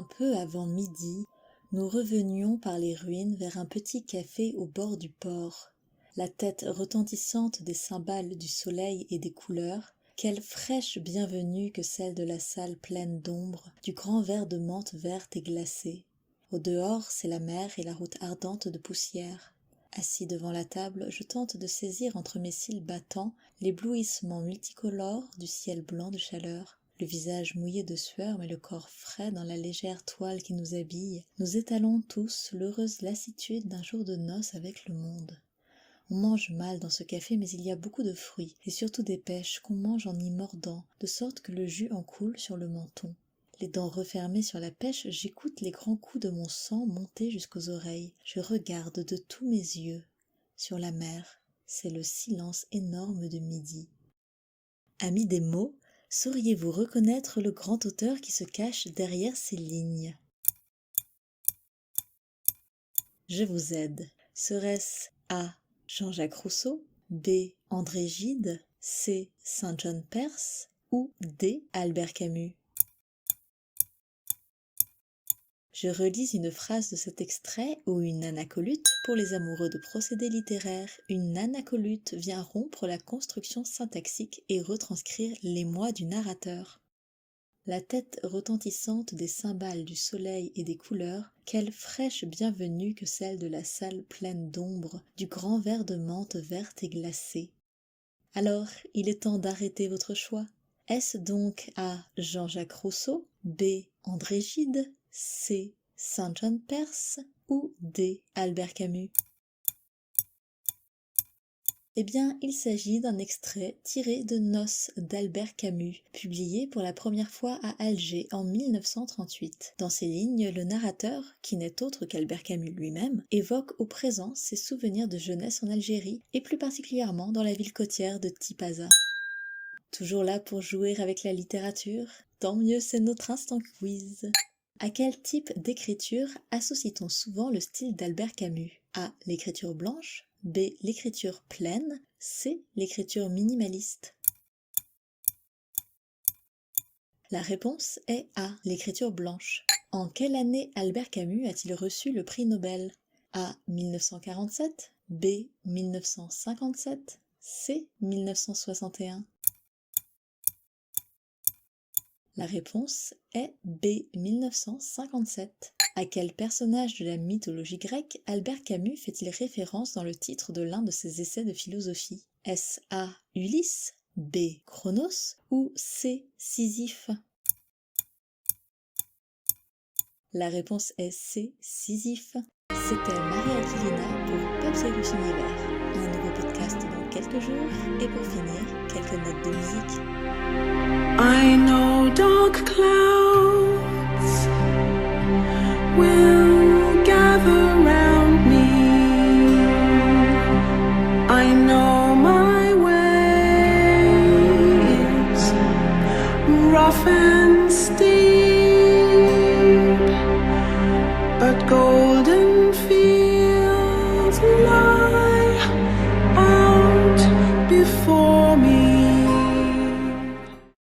Un peu avant midi, nous revenions par les ruines vers un petit café au bord du port. La tête retentissante des cymbales du soleil et des couleurs, quelle fraîche bienvenue que celle de la salle pleine d'ombre, du grand verre de menthe verte et glacée. Au dehors, c'est la mer et la route ardente de poussière. Assis devant la table, je tente de saisir entre mes cils battants l'éblouissement multicolore du ciel blanc de chaleur. Le visage mouillé de sueur mais le corps frais dans la légère toile qui nous habille, nous étalons tous l'heureuse lassitude d'un jour de noces avec le monde. On mange mal dans ce café, mais il y a beaucoup de fruits, et surtout des pêches qu'on mange en y mordant, de sorte que le jus en coule sur le menton. Les dents refermées sur la pêche, j'écoute les grands coups de mon sang monter jusqu'aux oreilles. Je regarde de tous mes yeux. Sur la mer, c'est le silence énorme de midi. Amis des mots, sauriez-vous reconnaître le grand auteur qui se cache derrière ces lignes? Je vous aide. Serait-ce A. Jean-Jacques Rousseau, B. André Gide, C. Saint John Perse ou D. Albert Camus? Je relis une phrase de cet extrait ou une anacolute. Pour les amoureux de procédés littéraires, une anacolute vient rompre la construction syntaxique et retranscrire l'émoi du narrateur. La tête retentissante des cymbales du soleil et des couleurs, quelle fraîche bienvenue que celle de la salle pleine d'ombre, du grand verre de menthe verte et glacée. Alors, il est temps d'arrêter votre choix. Est-ce donc A. Jean-Jacques Rousseau, B. André Gide, C. Saint John Perse ou D. Albert Camus? Eh bien, il s'agit d'un extrait tiré de Noces d'Albert Camus, publié pour la première fois à Alger en 1938. Dans ces lignes, le narrateur, qui n'est autre qu'Albert Camus lui-même, évoque au présent ses souvenirs de jeunesse en Algérie, et plus particulièrement dans la ville côtière de Tipaza. Toujours là pour jouer avec la littérature? Tant mieux, c'est notre instant quiz. À quel type d'écriture associe-t-on souvent le style d'Albert Camus? A. L'écriture blanche, B. L'écriture pleine, C. L'écriture minimaliste. La réponse est A. L'écriture blanche. En quelle année Albert Camus a-t-il reçu le prix Nobel? A. 1947, B. 1957, C. 1961. La réponse est B. 1957. À quel personnage de la mythologie grecque Albert Camus fait-il référence dans le titre de l'un de ses essais de philosophie? Est-ce A. Ulysse, B. Chronos ou C. Sisyphe? La réponse est C. Sisyphe. C'était Marie-Aquilina pour Papyrus Univers. Un nouveau podcast dans quelques jours et pour finir, quelques notes de musique. I know dark clouds will